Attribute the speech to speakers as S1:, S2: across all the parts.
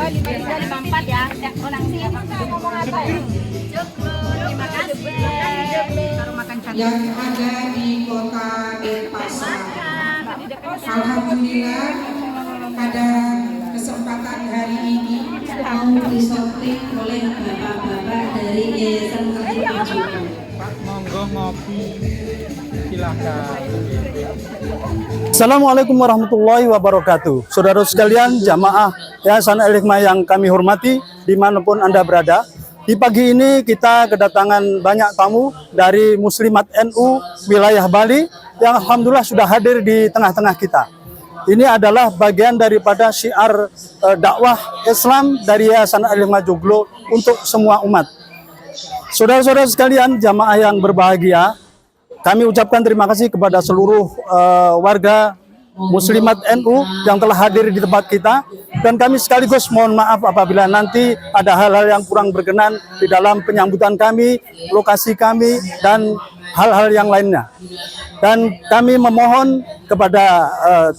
S1: 5-3-5-4 ya. Orang sih ngomong apa ya? Terima kasih.
S2: Yang ada di kota Denpasar. Alhamdulillah pada kesempatan hari ini mau disortir oleh bapak-bapak dari Yayasan Maju.
S3: Pak, monggo ngopi, silakan.
S4: Assalamualaikum warahmatullahi wabarakatuh. Saudara sekalian, jamaah Yayasan Al-Hikmah yang kami hormati, dimanapun Anda berada. Di pagi ini kita kedatangan banyak tamu dari Muslimat NU wilayah Bali yang alhamdulillah sudah hadir di tengah-tengah kita. Ini adalah bagian daripada syiar dakwah Islam dari Yayasan Al-Hikmah Joglo untuk semua umat. Saudara-saudara sekalian, jamaah yang berbahagia, kami ucapkan terima kasih kepada seluruh warga Muslimat NU yang telah hadir di tempat kita, dan kami sekaligus mohon maaf apabila nanti ada hal-hal yang kurang berkenan di dalam penyambutan kami, lokasi kami, dan hal-hal yang lainnya. Dan kami memohon kepada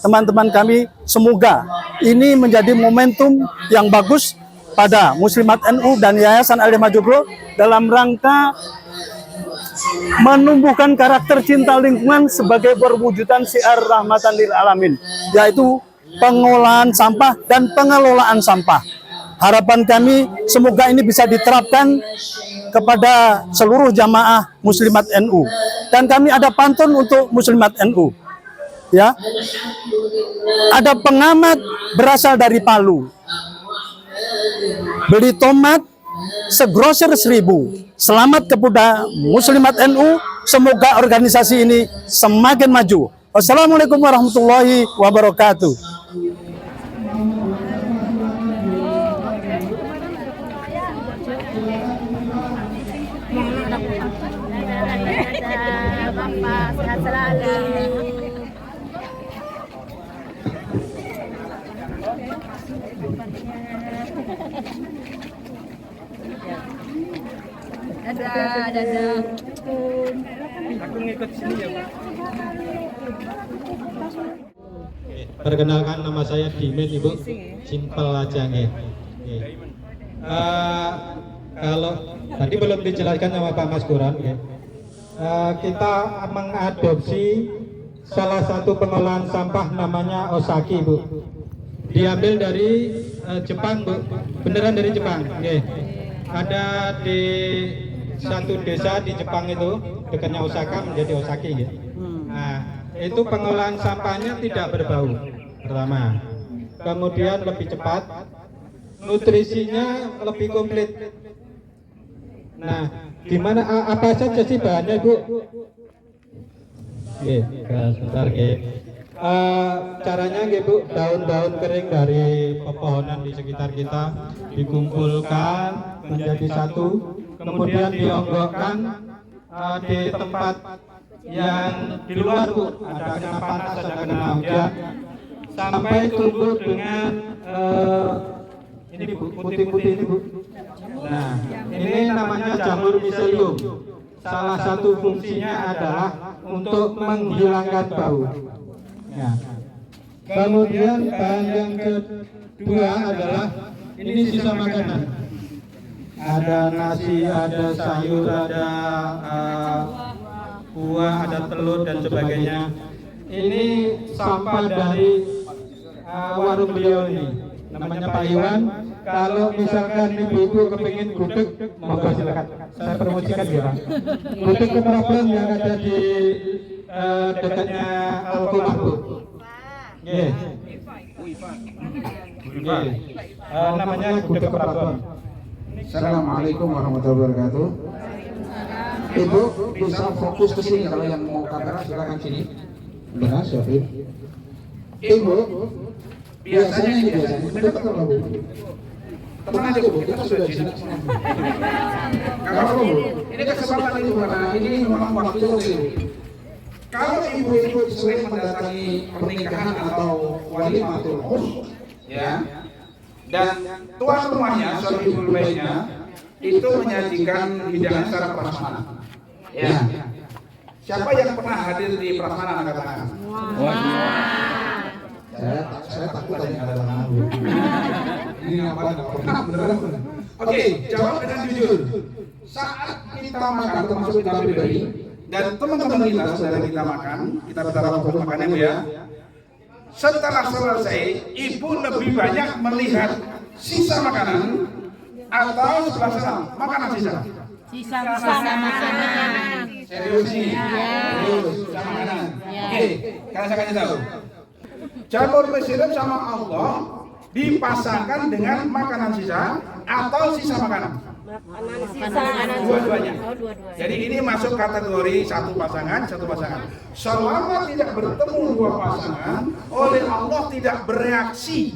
S4: teman-teman kami, semoga ini menjadi momentum yang bagus pada Muslimat NU dan Yayasan Al-Hikmah Joglo dalam rangka menumbuhkan karakter cinta lingkungan sebagai perwujudan syiar rahmatan lil alamin, yaitu pengolahan sampah dan pengelolaan sampah. Harapan kami semoga ini bisa diterapkan kepada seluruh jamaah Muslimat NU, dan kami ada pantun untuk Muslimat NU. Ya, ada pengamat berasal dari Palu, beli tomat segrosir 1000. Selamat kepada Muslimat NU, semoga organisasi ini semakin maju. Wassalamualaikum warahmatullahi wabarakatuh.
S1: Bapak sehat selalu. Dadah.
S3: Aku ngikut sini ya, Pak.
S5: Perkenalkan, nama saya Dimin, Ibu. Simpel aja nggih. Kalau tadi belum dijelaskan sama Pak Mas Quran, kita mengadopsi salah satu pengolahan sampah namanya Osaki, Bu. Diambil dari Jepang, Bu. Beneran dari Jepang. Ada di satu desa di Jepang itu, dekatnya Osaka menjadi Osaki, ya. Nah, itu pengolahan sampahnya tidak berbau, pertama. Kemudian lebih cepat, nutrisinya lebih komplit. Nah, gimana, apa saja sih bahannya, Bu? Sebentar, caranya Bu, daun-daun kering dari pepohonan di sekitar kita dikumpulkan menjadi satu, kemudian dionggokkan di tempat yang di luar, Bu. Ada kena panas, ada kena hujan, sampai tumbuh dengan ini, Bu, putih-putih ini, Bu. Nah, ini namanya jamur miselium. Salah satu fungsinya adalah untuk menghilangkan bau. Ya. Kemudian bahan yang kedua adalah ini sisa makanan. Ada nasi, ada sayur, ada buah, ada telur dan sebagainya. Ini sampah dari warung beliau ini, namanya Pak Iwan. Kalau misalkan ibu-ibu kepingin gudeg, monggo silakan. Saya promosikan ya, Pak. Gudeg keprabon yang ada di dekatnya Alfamart, Bu. Namanya gudeg keprabon.
S6: Assalamualaikum warahmatullahi wabarakatuh. Ibu bisa fokus ke sini, kalau yang mau kamera silakan sini. Benar, Syafir. Ibu, biasanya ini mendekat kalau Bu. Tenang aja, Bu, kita sudah di sini. Kalau Bu, ini kesempatan Ibu, karena ini memang waktu Ibu. Kalau ibu-ibu sering mendatangi pernikahan atau walimatul khus, ya, dan tuan rumahnya, suami ibu baiknya, itu menyajikan hidangan secara prasmanan. Ya. Siapa yang pernah hadir di prasmanan, katakan? Saya takut ada yang ada tangan Bu. Ini apa? Nggak pernah beneran. Oke, jawab dengan jujur. Saat kita makan, termasuk kita pribadi, dan teman-teman kita saudara kita makan, kita bertara fokus makannya Bu ya. Setelah selesai, ibu lebih banyak melihat sisa makanan atau sebelah sana makanan sisa.
S1: Sisa makanan.
S6: Serius nih? Serius, sisa makanan. Oke, karena saya kasih tahu. Jamur mesirem sama Allah dipasangkan dengan makanan sisa atau sisa makanan. Dua-duanya. Jadi ini masuk kategori satu pasangan. Selama tidak bertemu dua pasangan, oleh Allah tidak bereaksi.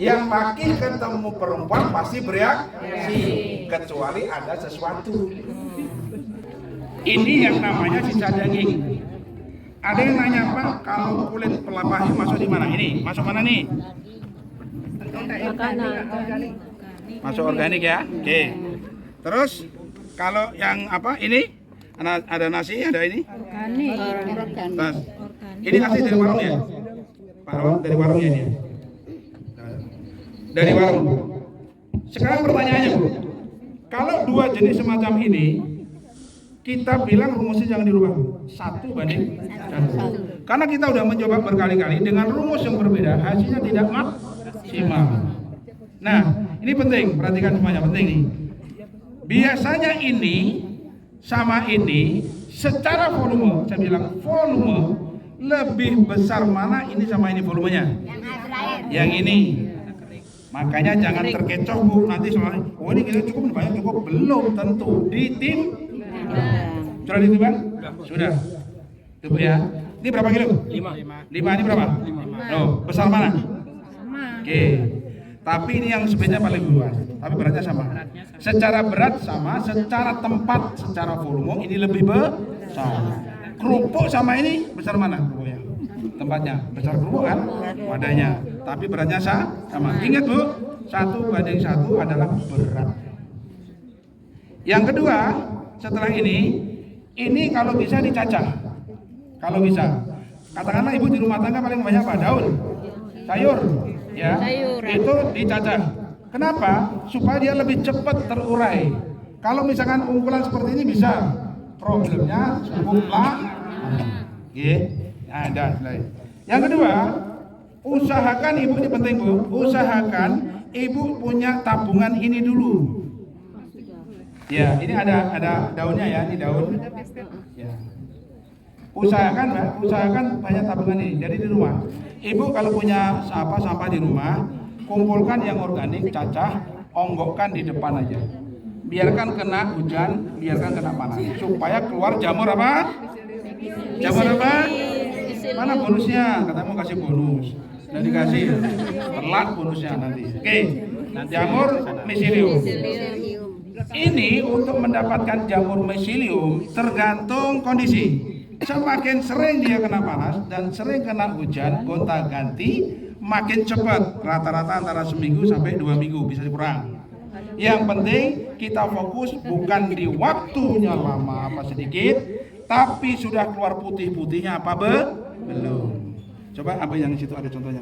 S6: Yang laki ketemu perempuan pasti bereaksi, kecuali ada sesuatu. Ini yang namanya sisa daging. Ada yang nanya, Pak, kalau kulit pelapah ini masuk di mana? Ini masuk mana nih? Masuk organik ya. Oke. Terus kalau yang apa ini? Ada nasi, ada ini? Organik. Ini nasi dari warung ya? Pak Ron, dari warungnya ini. Dari warung. Sekarang pertanyaannya Bu, kalau dua jenis semacam ini kita bilang rumusnya jangan dirubah, 1:1. Karena kita udah mencoba berkali-kali dengan rumus yang berbeda, hasilnya tidak maksimal. Nah, ini penting, perhatikan semuanya, penting nih. Biasanya ini sama ini secara volume, saya bilang volume lebih besar mana ini sama ini volumenya? Yang ini. Makanya jangan terkecoh Bu, nanti soalnya, oh ini kita cukup banyak, cukup belum tentu sudah ditimbang? Sudah. Tuh ya. Ini berapa kilo? 5. Ini berapa? 5. Oh, besar mana? Sama. Oke. Tapi ini yang sebenarnya paling luas, tapi beratnya sama. Secara berat sama, secara tempat, secara volume ini lebih besar. Kerupuk sama ini besar mana kerupuknya? Tempatnya besar kerupuk kan? Wadahnya. Tapi beratnya sama. Ingat Bu, 1:1 adalah berat. Yang kedua, setelah ini kalau bisa dicacah. Kalau bisa. Katakanlah ibu di rumah tangga paling banyak apa? Daun, sayur, ya. Itu dicacah. Kenapa? Supaya dia lebih cepat terurai. Kalau misalkan ungkulan seperti ini bisa. Problemnya cukup ada. Yang kedua, usahakan ibu, ini penting Bu, usahakan ibu punya tabungan ini dulu. Ya, ini ada daunnya ya, ini daun. Ya. Usahakan banyak tabungan ini. Jadi di rumah, ibu kalau punya sampah di rumah, kumpulkan yang organik, cacah, onggokkan di depan aja. Biarkan kena hujan, biarkan kena panas, supaya keluar jamur apa? Jamur apa? Mana bonusnya? Katanya mau kasih bonus. Dan dikasih telat bonusnya nanti. Oke, jamur miselium. Ini untuk mendapatkan jamur miselium tergantung kondisi. Semakin sering dia kena panas dan sering kena hujan gonta-ganti, makin cepat. Rata-rata antara seminggu sampai 2 minggu, bisa dikurang. Yang penting kita fokus bukan di waktunya lama apa sedikit, tapi sudah keluar putih-putihnya apa belum. Coba apa yang situ ada contoh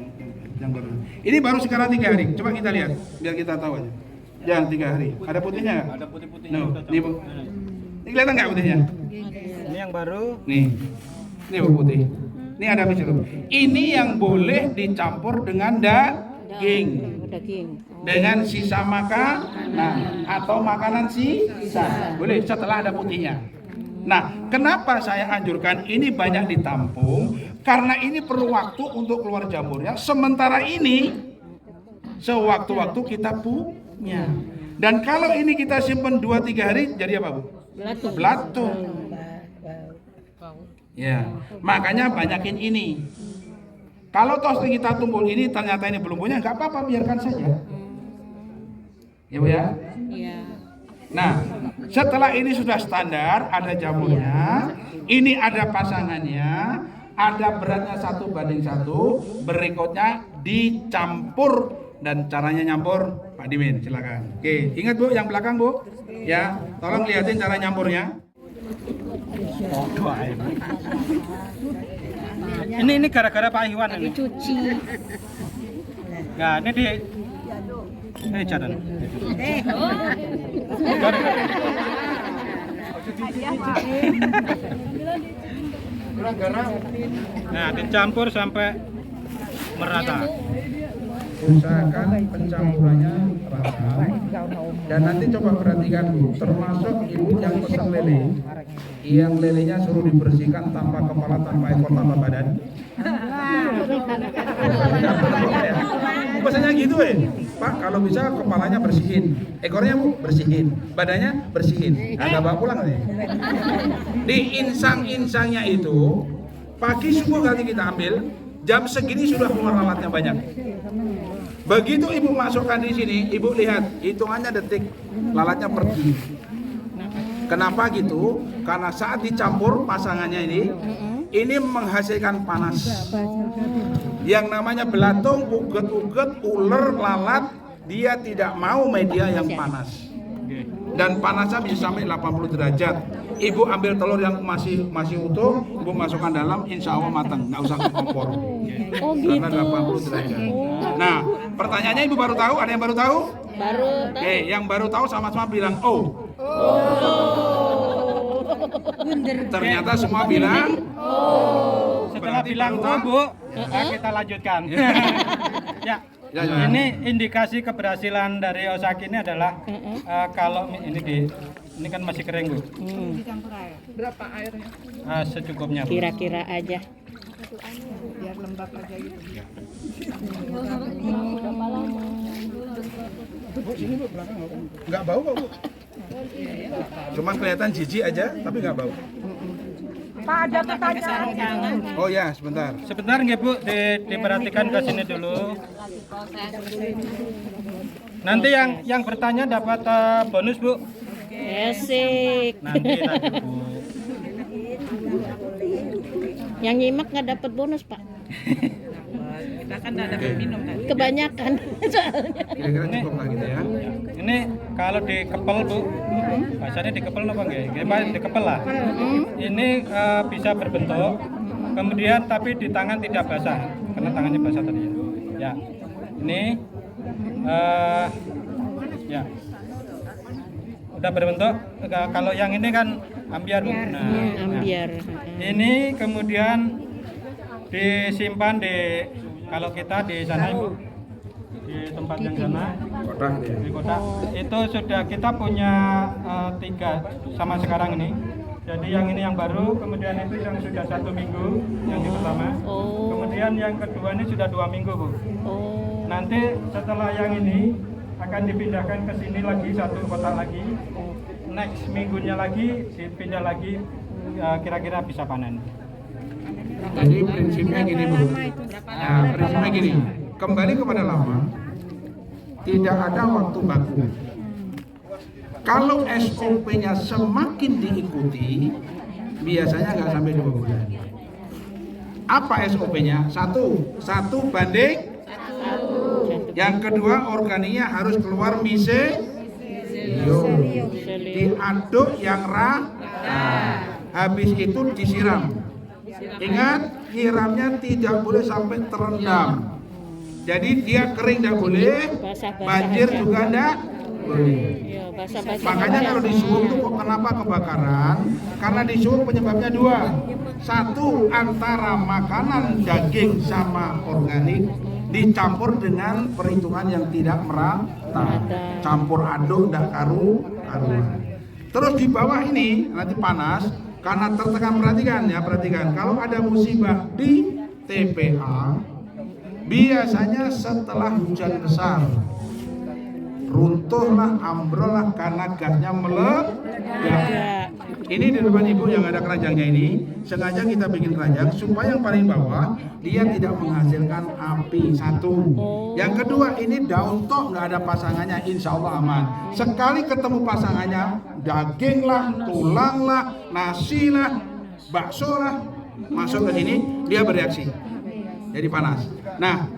S6: yang baru. Ini baru sekarang 3 hari. Coba kita lihat biar kita tahu aja. Yang 3 hari. Ada putihnya nggak? Ada putih-putihnya. Ini Bu. Ini kelihatan nggak putihnya?
S3: Ini yang baru.
S6: Nih. Ini Bu putih. Ini ada miselium. Ini yang boleh dicampur dengan daging. Dengan sisa makanan atau makanan sisa. Boleh setelah ada putihnya. Nah, kenapa saya anjurkan ini banyak ditampung? Karena ini perlu waktu untuk keluar jamurnya. Sementara ini sewaktu-waktu kita punya. Dan kalau ini kita simpan 2-3 hari jadi apa Bu? Belatung. Ya, makanya banyakin ini. Kalau toh kita tumpul ini ternyata ini belum punya, nggak apa-apa, biarkan saja. Ya Bu ya? Iya. Nah, setelah ini sudah standar, ada jamurnya, ini ada pasangannya, ada beratnya 1:1, berikutnya dicampur. Dan caranya nyampur, Pak Dimin, silakan. Oke, ingat Bu, yang belakang Bu, ya, tolong lihatin cara nyampurnya.
S3: Ini gara-gara Pak Iwan ini.
S1: Cuci.
S3: Nah, ini di jangan. Nah, dicampur sampai merata.
S6: Usahakan pencampurannya rata. Dan nanti coba perhatikan Bu, termasuk ibu yang pesan lele, yang lelenya suruh dibersihkan tanpa kepala, tanpa ekor, tanpa badan. Pesannya gitu Pak, kalau bisa kepalanya bersihin, ekornya Bu bersihin, badannya bersihin, nggak bawa pulang nih. Di insang-insangnya itu pagi subuh kali kita ambil, jam segini sudah keluar lalatnya banyak. Begitu ibu masukkan di sini, ibu lihat hitungannya detik, lalatnya pergi. Kenapa gitu? Karena saat dicampur pasangannya ini menghasilkan panas. Yang namanya belatung, uget-uget, ular, lalat, dia tidak mau media yang panas. Dan panasnya bisa sampai 80 derajat. Ibu ambil telur yang masih utuh, ibu masukkan dalam, insya Allah matang, nggak usah ke kompor. Karena 80 derajat. Nah, pertanyaannya ibu baru tahu? Ada yang baru tahu?
S1: Baru.
S6: Oke, yang baru tahu sama-sama bilang oh. Ternyata semua bilang
S3: Setelah bilang oh Bu, kita lanjutkan. Ya.
S6: Ya.
S3: Ini indikasi keberhasilan dari Osaki ini adalah kalau ini kan masih kering Bu.
S1: Berapa airnya?
S3: Secukupnya Bu.
S1: Kira-kira aja.
S7: Biar lembab aja gitu.
S6: nggak bau kok Bu. Cuman kelihatan jijik aja, tapi nggak bau.
S7: Pak, ada pertanyaan.
S6: Oh ya, sebentar.
S3: Sebentar nggih Bu, diperhatikan ke sini dulu. Nanti yang bertanya dapat bonus Bu.
S1: Asik.
S3: Nanti Bu.
S1: Yang nyimak nggak dapat bonus Pak.
S7: Kita kan nggak dapat minum kan.
S1: Kebanyakan soalnya.
S6: Kira-kira cukup lah gitu ya.
S3: Ini kalau dikepel Bu, bahasanya dikepel apa nggih? Dikepel lah. Ini bisa berbentuk, kemudian tapi di tangan tidak basah, karena tangannya basah tadi ya. Ya, ini ya udah berbentuk. Kalau yang ini kan ambiar Bu. Nah,
S1: Ambiar.
S3: ini kemudian disimpan kalau kita di sana Ibu, di tempat yang sana
S6: Kotak ya.
S3: di kotak itu sudah kita punya 3 sama sekarang ini. Jadi yang ini yang baru, kemudian itu yang sudah 1 minggu yang di pertama, kemudian yang kedua ini sudah 2 minggu Bu. Nanti setelah yang ini akan dipindahkan ke sini lagi 1 kotak lagi, next minggunya lagi dipindah lagi, kira-kira bisa panen.
S6: Jadi prinsipnya gini Bu. Nah, prinsipnya gini. Kembali kepada lama, tidak ada waktu baku. Kalau SOP-nya semakin diikuti, biasanya nggak sampai 2 bulan. Apa SOP-nya? 1 banding 1. Yang kedua, organiknya harus keluar diaduk yang rata. Habis itu disiram. Ingat, nyiramnya tidak boleh sampai terendam. Jadi dia kering tidak boleh, banjir juga tidak boleh. Makanya kalau di Suwung itu kenapa kebakaran? Karena di Suwung penyebabnya 2. 1, antara makanan daging sama organik dicampur dengan perhitungan yang tidak merata. Campur aduk tidak karuan. Terus di bawah ini nanti panas karena tertekan. Perhatikan kalau ada musibah di TPA biasanya setelah hujan besar runtuhlah, ambrollah karena gasnya meledak. Ini di depan ibu yang ada keranjangnya ini, sengaja kita bikin keranjang supaya yang paling bawah dia tidak menghasilkan api. 1. Yang kedua, ini daun tok nggak ada pasangannya, insya Allah aman. Sekali ketemu pasangannya, daging lah, tulang lah, nasi lah, bakso lah, masuk ke sini dia bereaksi, jadi panas. Nah,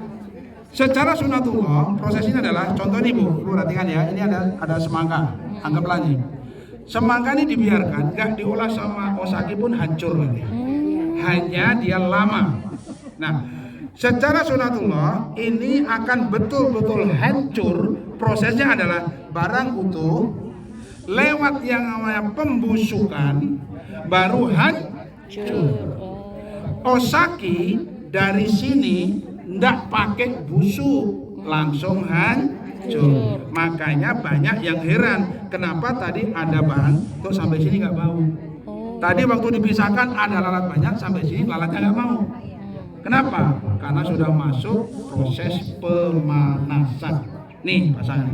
S6: secara sunatullah proses ini adalah contoh nih Bu, ibu perhatikan ya, ini ada semangka, anggaplah nih. Semangka ini dibiarkan, nggak diolah sama Osaki pun hancur nanti. hanya dia lama. Nah, secara sunatullah ini akan betul-betul hancur. Prosesnya adalah barang utuh lewat yang namanya pembusukan baru hancur. Osaki dari sini ndak pakai busuk, langsung hancur. Makanya banyak yang heran kenapa tadi ada barang kok sampai sini nggak bau. Tadi waktu dipisahkan ada lalat banyak, sampai sini lalatnya nggak mau. Kenapa? Karena sudah masuk proses pemanasan. Nih pasangan.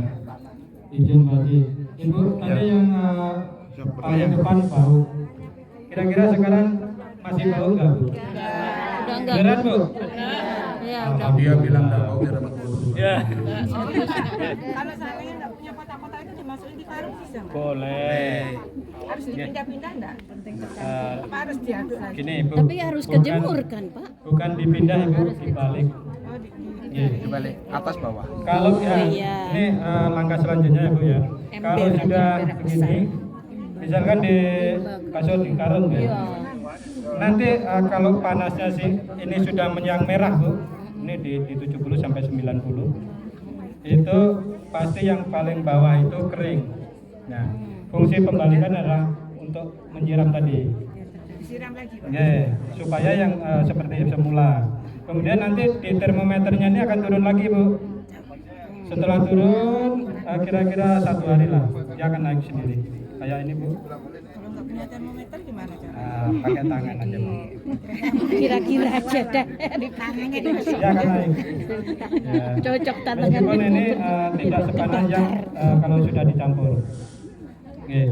S3: Izin Pak Haji. Ibu, ada yang paling depan bau. Kira-kira sekarang masih bau nggak, Bu?
S1: Udah enggak.
S3: Beneran, Bu?
S1: Ya, udah.
S6: Dia bilang nggak bau, dia dapat bau.
S3: Ya.
S7: Kalau seandainya nggak punya kotak-kotak itu dimasukin di karung bisa nggak?
S3: Boleh.
S7: Harus dipindah-pindah nggak? Apa harus diaduk lagi?
S3: Gini, Bu.
S1: Tapi harus kejemur kan, Pak?
S3: Bukan dipindah, Ibu, dibalik.
S7: Oh,
S6: Dibalik atas bawah.
S3: Kalau ya,
S1: iya.
S3: ini langkah selanjutnya ya, Bu ya. Kalau sudah begini, misalkan di kasur di karung ya. Nanti kalau panasnya sih ini sudah yang merah, Bu. Ini di 70 sampai 90. Itu pasti yang paling bawah itu kering. Nah, fungsi pembalikan adalah untuk menyiram tadi.
S7: disiram lagi, Pak.
S3: Ya, supaya yang seperti semula. Kemudian nanti di termometernya ini akan turun lagi, Bu. Setelah turun kira-kira 1 hari lah, dia akan naik sendiri. Kayak ini, Bu.
S7: Kalau nggak punya termometer gimana cara?
S3: Pakai tangan aja, Bu.
S1: Kira-kira aja dah di tangannya
S3: Dia akan naik. Ya.
S1: cocok tangan.
S3: Meskipun ini tidak sepanjang kalau sudah dicampur. Oke.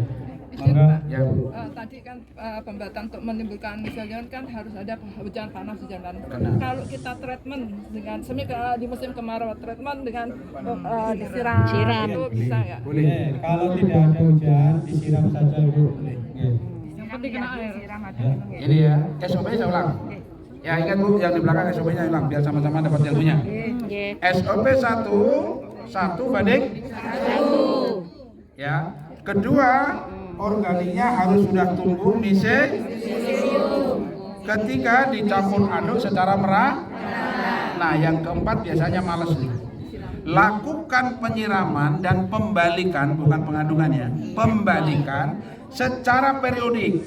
S3: Mangga.
S6: Ya.
S8: Tadi kan pembataan untuk menimbulkan misalnya kan harus ada hujan panas hujan panas. Kalau kita treatment dengan di musim kemarau treatment dengan disiram itu bisa nggak?
S3: Boleh. Kalau tidak ada hujan disiram saja, Bu.
S8: Yang penting kena air.
S6: Ini ya, SOP-nya saya ulang. Ya ingat Bu, yang di belakang SOP-nya ulang biar sama-sama dapat ilmunya. SOP 1 banding 1. Ya. Kedua, organiknya harus sudah tumbuh miselium. Ketiga, dicampur aduk secara merata. Nah, yang keempat biasanya males nih. Lakukan penyiraman dan pembalikan, bukan pengadungan ya, pembalikan secara periodik.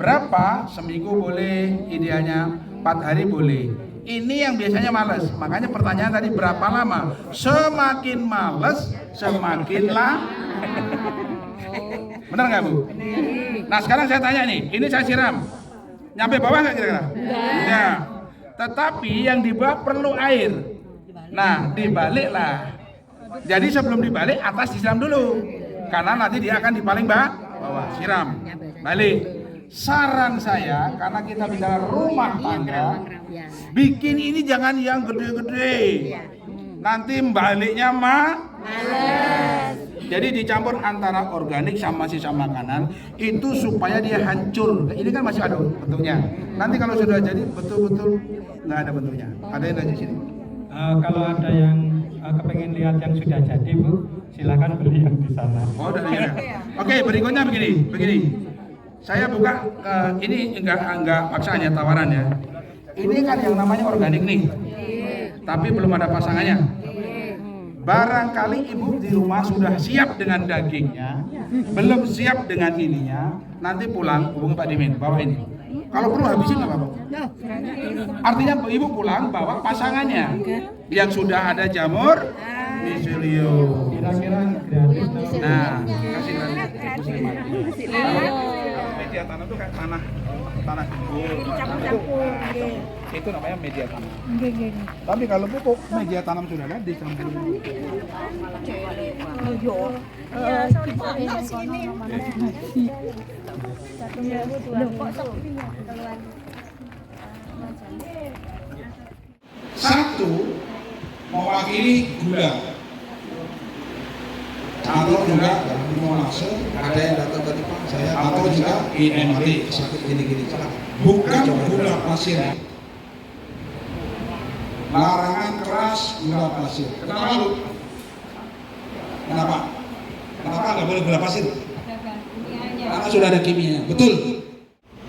S6: Berapa? Seminggu boleh, idealnya 4 hari boleh. Ini yang biasanya males. Makanya pertanyaan tadi berapa lama? Semakin males, semakin lama. Benar nggak, Bu? Nah sekarang saya tanya nih, ini saya siram, nyampe bawah nggak kira-kira? Ya. Tetapi yang di bawah perlu air. Nah dibaliklah. Jadi sebelum dibalik atas disiram dulu, karena nanti dia akan dipaling bawah. Siram, balik. Saran saya, karena kita bicara rumah tangga, bikin ini jangan yang gede-gede. Nanti baliknya males. Jadi dicampur antara organik sama sisa makanan itu supaya dia hancur. Ini kan masih ada bentuknya. Nanti kalau sudah jadi betul-betul nggak ada bentuknya. Ada yang dari sini.
S3: Kalau ada yang kepengen lihat yang sudah jadi, Bu, silakan beli yang di sana.
S6: Oh, dari sana. Oke, berikutnya begini. Saya buka ini enggak maksanya tawaran ya. Ini kan yang namanya organik nih. Tapi belum ada pasangannya. Barangkali ibu di rumah sudah siap dengan dagingnya, belum siap dengan ininya, nanti pulang hubungi Pak Dimin, bawa ini. Kalau perlu habisin nggak apa-apa. Artinya ibu pulang bawa pasangannya, yang sudah ada jamur miselium.
S3: Kira-kira gratis.
S6: Nah, kasih gratis. Media tanam itu kayak tanah gembur.
S7: Dicampur-campur.
S6: Itu namanya media tanam. Tapi kalau pupuk media tanam sudah ada dicampur. Satu mewakili gula. Atau juga mau langsung ada yang datang tadi Pak saya atau juga IMT sakit gini-gini bukan gula pasir. Larangan keras gula pasir. Kenapa Bu? Kenapa nggak boleh gula pasir? Karena sudah ada kimianya. Betul.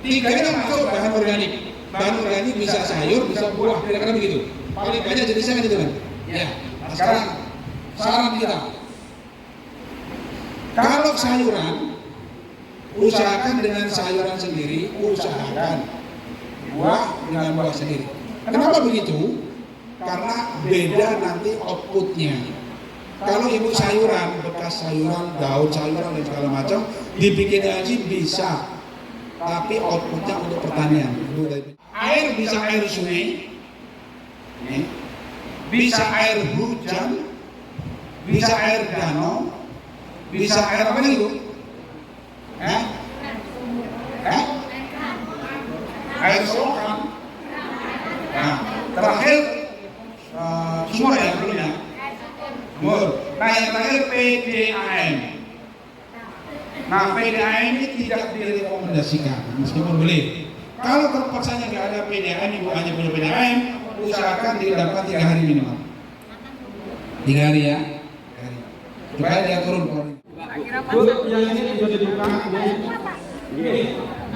S6: 3 kita masuk bahan organik. bahan organik bisa sayur, bisa buah, kira-kira begitu. Paling banyak jenisnya kan itu kan. Ya. Nah, sekarang saran kita, kalau sayuran, usahakan dengan sayuran sendiri, usahakan buah dengan buah sendiri. Kenapa begitu? Karena beda nanti outputnya. Kalau ibu sayuran, bekas sayuran, daun sayuran dan segala macam dibikin haji bisa, tapi outputnya untuk pertanian. Air bisa air sungai, bisa air hujan, bisa air danau, bisa air apa lagi bu? Air selokan. Nah, terakhir sumur ya belumnya. Sumur. Nah yang terakhir PDAM. Nah PDAM ini tidak direkomendasikan meskipun boleh. Kalau terpaksanya nggak ada PDAM, ibu hanya punya PDAM, usahakan dilakukan 3 hari minimal. 3 hari ya. Supaya dia turun.
S3: Bu, yang ini bisa dibuka.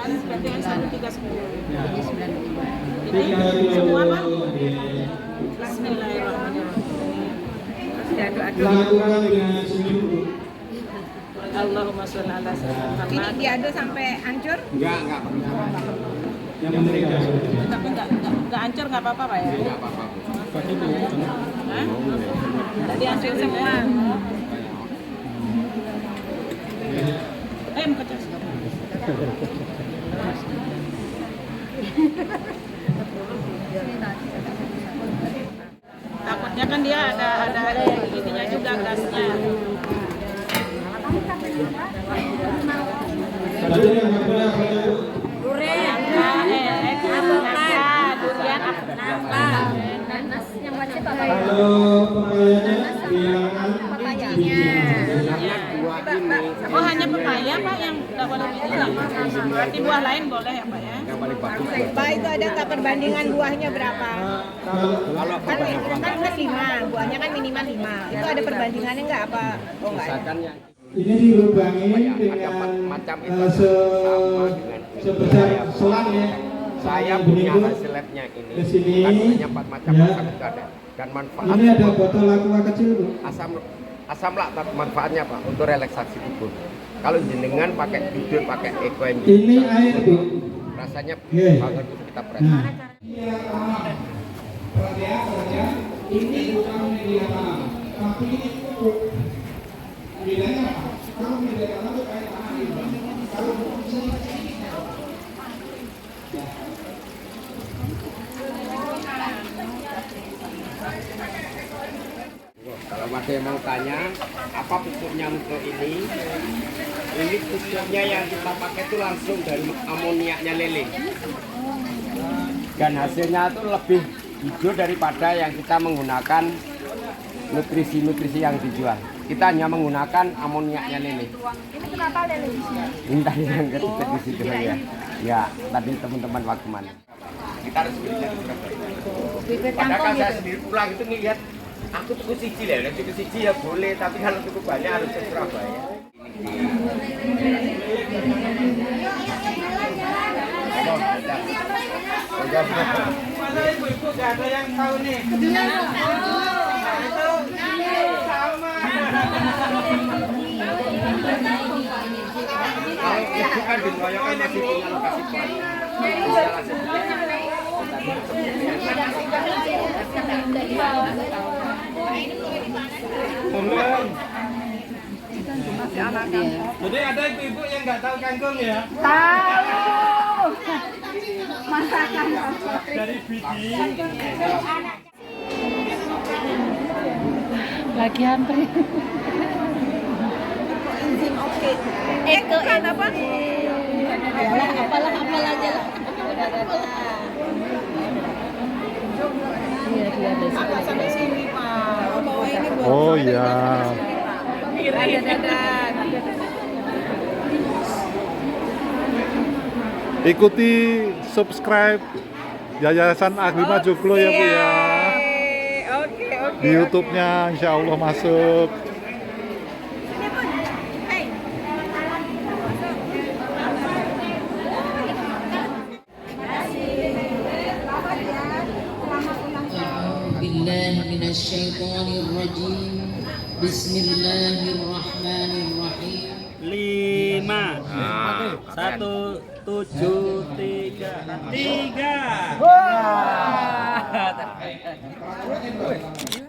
S7: Seperti yang 1310.
S3: Dilakukan dengan senyum.
S7: Allahumma sholli ala sayyidina. Ini diaduk sampai hancur?
S6: Enggak perlu.
S3: Yang penting
S7: Tapi enggak hancur enggak apa-apa Pak ya?
S6: Enggak apa-apa.
S7: Hah? Tadi hancur semua. Mau kecas. Takutnya kan dia ada ininya juga gasnya.
S3: Tadi yang berbeda apa itu?
S7: Durian, durian apa? Nanas yang wajib apa?
S3: Kalau pepayanya dihilangkan bijinya.
S7: Oh hanya pepaya Pak yang nggak boleh biji? Berarti buah lain boleh ya Pak ya? Pak itu ada nggak perbandingan buahnya berapa? Kan 5, buahnya kan minimal 5. Itu ada perbandingannya nggak apa? Oh nggak ada.
S3: Ini dilubangi dengan sebesar selang ya.
S9: Saya punya hasil labnya ini.
S3: Ke sini.
S9: Kandungannya 4 macam
S3: Ya.
S9: masak itu ada. Dan manfaat
S3: Ini ada botol aqua kecil Bu.
S9: asam laktat manfaatnya apa? Untuk relaksasi tubuh. Kalau jenengan pakai tidur pakai eco
S3: Ini air Bu.
S9: rasanya
S3: Oke.
S9: banget itu kita press.
S3: Nah,
S6: Ini bukan media tanam, tapi ini pupuk. Bedanya apa? Kalau media tanam itu kayak tanah limbah. Kalau pupuk bisa
S9: Kalau ada yang mau tanya apa pupuknya untuk ini pupuknya yang kita pakai itu langsung dari amoniaknya lele. Dan hasilnya itu lebih hijau daripada yang kita menggunakan nutrisi-nutrisi yang dijual. Kita hanya menggunakan amoniaknya lele.
S7: Ini kenapa lele di sini?
S9: Ini tadi yang ketik di situ ya. Ya, tadi teman-teman waktu mana. Kita harus belinya di Surabaya. Padahal kan saya sendiri pulang itu ngelihat aku tuku siji lah, tuku siji ya boleh, tapi kalau tuku banyak harus ke Surabaya.
S3: mana ibu-ibu nggak ada yang tahu nih? Itu sama.
S9: Kalau ibu kan di Royokan masih punya lokasi paling.
S3: Belum. Jadi ada ibu-ibu yang nggak tahu kangkung ya?
S7: Tahu. Masakan
S3: Dari biji.
S7: lagi antri. Enzim oke. Bukan apa? Apalah aja lah. Iya dia ada sampai sini Pak. Bawa ini buat.
S4: Oh iya.
S7: Ada dadan.
S4: Ikuti subscribe Yayasan Agripa Joglo ya Bu ya.
S7: Oke.
S4: Di YouTube-nya insya Allah masuk.
S2: الشيطان الرجيم بسم الله الرحمن الرحيم
S10: 5 1 7 3 3.